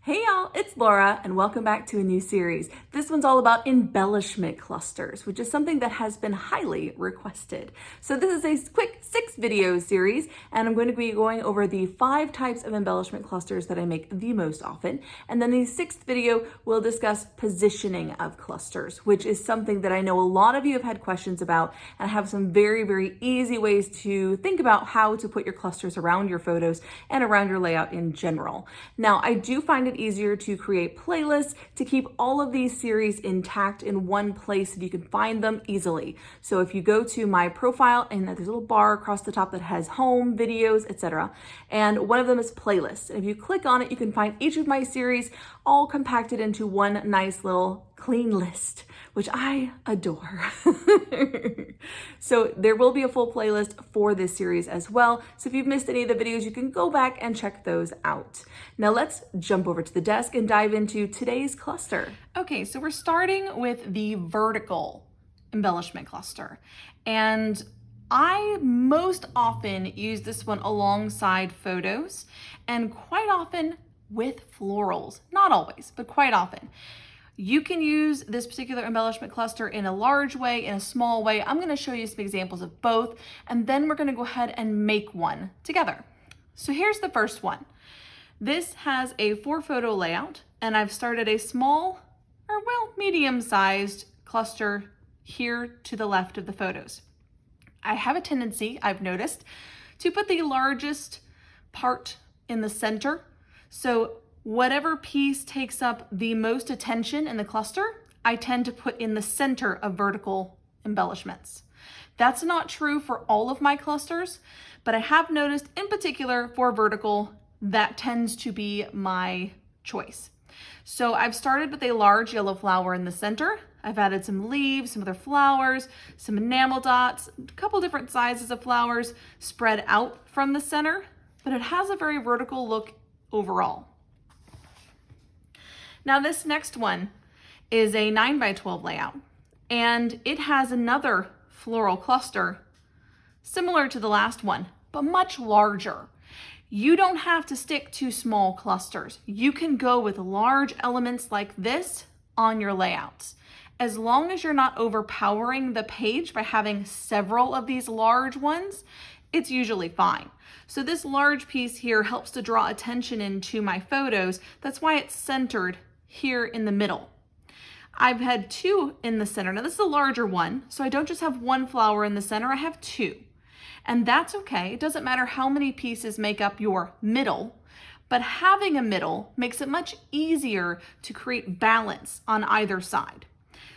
Hey y'all, it's Laura and welcome back to a new series. This one's all about embellishment clusters, which is something that has been highly requested. So this is a quick 6-video series and I'm going to be going over the 5 types of embellishment clusters that I make the most often. And then the 6th video will discuss positioning of clusters, which is something that I know a lot of you have had questions about, and I have some very easy ways to think about how to put your clusters around your photos and around your layout in general. Now, I do find it easier to create playlists to keep all of these series intact in one place so you can find them easily. So if you go to my profile, and there's a little bar across the top that has home, videos, etc. And one of them is playlists. And if you click on it, you can find each of my series all compacted into one nice little clean list, which I adore. So there will be a full playlist for this series as well. So if you've missed any of the videos, you can go back and check those out. Now let's jump over to the desk and dive into today's cluster. Okay, so we're starting with the vertical embellishment cluster. And I most often use this one alongside photos and quite often with florals. Not always, but quite often. You can use this particular embellishment cluster in a large way, in a small way. I'm going to show you some examples of both, and then we're going to go ahead and make one together. So here's the first one. This has a 4-photo layout, and I've started a small, or well, medium-sized cluster here to the left of the photos. I have a tendency, I've noticed, to put the largest part in the center. So whatever piece takes up the most attention in the cluster, I tend to put in the center of vertical embellishments. That's not true for all of my clusters, but I have noticed in particular for vertical, that tends to be my choice. So I've started with a large yellow flower in the center. I've added some leaves, some other flowers, some enamel dots, a couple different sizes of flowers spread out from the center, but it has a very vertical look overall. Now this next one is a 9x12 layout, and it has another floral cluster similar to the last one, but much larger. You don't have to stick to small clusters. You can go with large elements like this on your layouts. As long as you're not overpowering the page by having several of these large ones, it's usually fine. So this large piece here helps to draw attention into my photos. That's why it's centered here in the middle. I've had 2 in the center. Now this is a larger one, so I don't just have 1 flower in the center, I have 2. And that's okay. It doesn't matter how many pieces make up your middle, but having a middle makes it much easier to create balance on either side.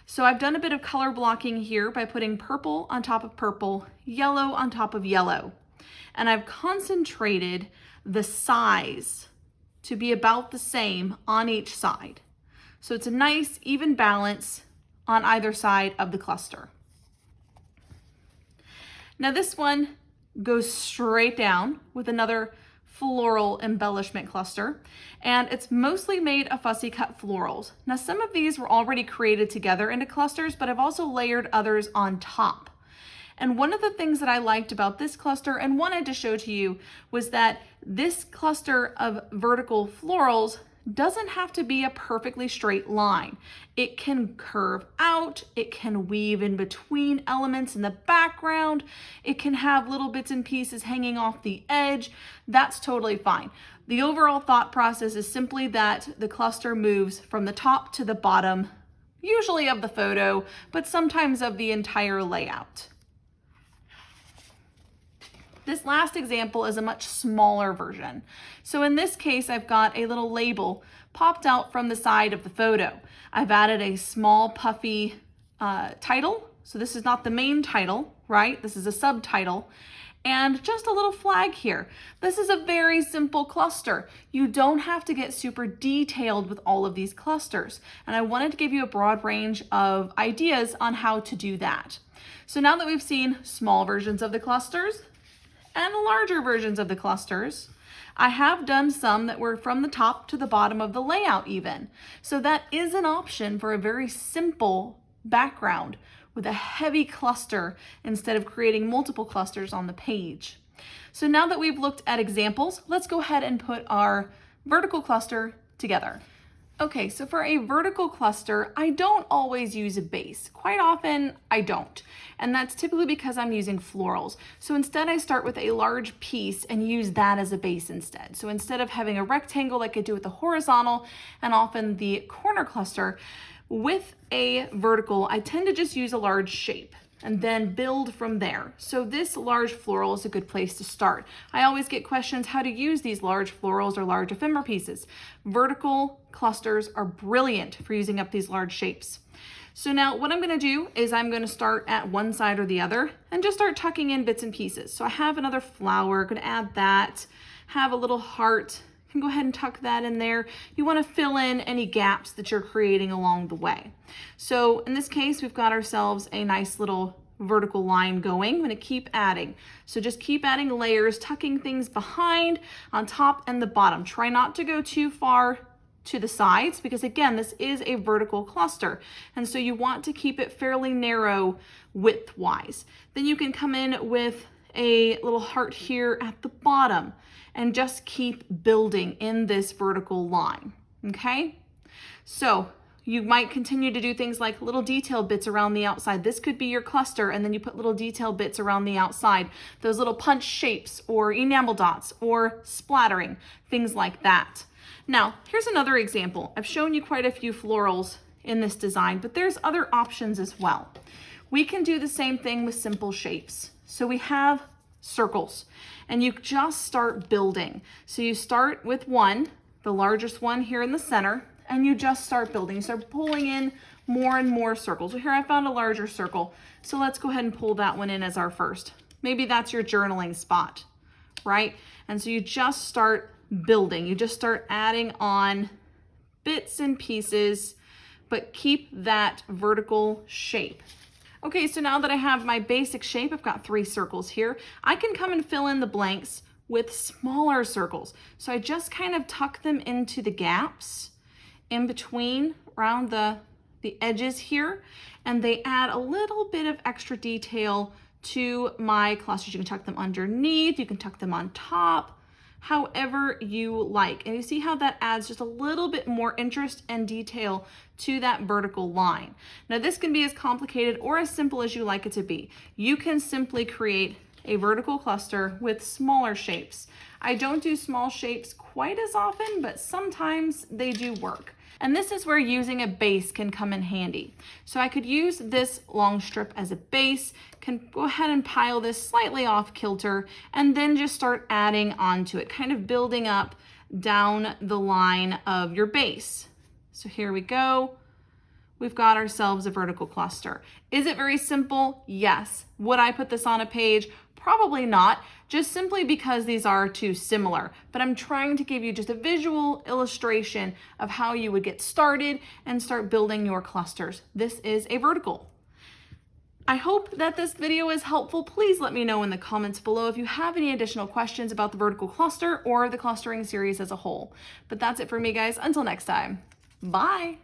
So I've done a bit of color blocking here by putting purple on top of purple, yellow on top of yellow. And I've concentrated the size to be about the same on each side. So it's a nice even balance on either side of the cluster. Now this one goes straight down with another floral embellishment cluster, and it's mostly made of fussy cut florals. Now some of these were already created together into clusters, but I've also layered others on top. And one of the things that I liked about this cluster and wanted to show to you was that this cluster of vertical florals doesn't have to be a perfectly straight line. It can curve out, it can weave in between elements in the background, it can have little bits and pieces hanging off the edge. That's totally fine. The overall thought process is simply that the cluster moves from the top to the bottom, usually of the photo, but sometimes of the entire layout. This last example is a much smaller version. So in this case, I've got a little label popped out from the side of the photo. I've added a small puffy title. So this is not the main title, right? This is a subtitle. And just a little flag here. This is a very simple cluster. You don't have to get super detailed with all of these clusters. And I wanted to give you a broad range of ideas on how to do that. So now that we've seen small versions of the clusters, and larger versions of the clusters, I have done some that were from the top to the bottom of the layout even. So that is an option for a very simple background with a heavy cluster instead of creating multiple clusters on the page. So now that we've looked at examples, let's go ahead and put our vertical cluster together. Okay, so for a vertical cluster, I don't always use a base. Quite often, I don't. And that's typically because I'm using florals. So instead, I start with a large piece and use that as a base instead. So instead of having a rectangle like I do with the horizontal and often the corner cluster, with a vertical, I tend to just use a large shape and then build from there. So this large floral is a good place to start. I always get questions how to use these large florals or large ephemera pieces. Vertical clusters are brilliant for using up these large shapes. So now what I'm gonna do is I'm gonna start at one side or the other and just start tucking in bits and pieces. So I have another flower, gonna add that, have a little heart, you can go ahead and tuck that in there. You want to fill in any gaps that you're creating along the way. So in this case, we've got ourselves a nice little vertical line going. I'm going to keep adding. So just keep adding layers, tucking things behind, on top and the bottom. Try not to go too far to the sides because again, this is a vertical cluster. And so you want to keep it fairly narrow width-wise. Then you can come in with a little heart here at the bottom and just keep building in this vertical line, okay? So you might continue to do things like little detail bits around the outside. This could be your cluster, and then you put little detail bits around the outside, those little punch shapes or enamel dots or splattering, things like that. Now, here's another example. I've shown you quite a few florals in this design, but there's other options as well. We can do the same thing with simple shapes. So we have circles, and you just start building. So you start with one, the largest one here in the center, and you just start building. You start pulling in more and more circles. So here I found a larger circle. So let's go ahead and pull that one in as our first. Maybe that's your journaling spot, right? And so you just start building. You just start adding on bits and pieces, but keep that vertical shape. Okay, so now that I have my basic shape, I've got 3 circles here. I can come and fill in the blanks with smaller circles. So I just kind of tuck them into the gaps in between around the edges here, and they add a little bit of extra detail to my clusters. You can tuck them underneath, you can tuck them on top, however you like. And you see how that adds just a little bit more interest and detail to that vertical line. Now this can be as complicated or as simple as you like it to be. You can simply create a vertical cluster with smaller shapes. I don't do small shapes quite as often, but sometimes they do work. And this is where using a base can come in handy. So I could use this long strip as a base, can go ahead and pile this slightly off kilter, and then just start adding onto it, kind of building up down the line of your base. So here we go. We've got ourselves a vertical cluster. Is it very simple? Yes. Would I put this on a page? Probably not, just simply because these are too similar. But I'm trying to give you just a visual illustration of how you would get started and start building your clusters. This is a vertical. I hope that this video is helpful. Please let me know in the comments below if you have any additional questions about the vertical cluster or the clustering series as a whole. But that's it for me, guys. Until next time, bye.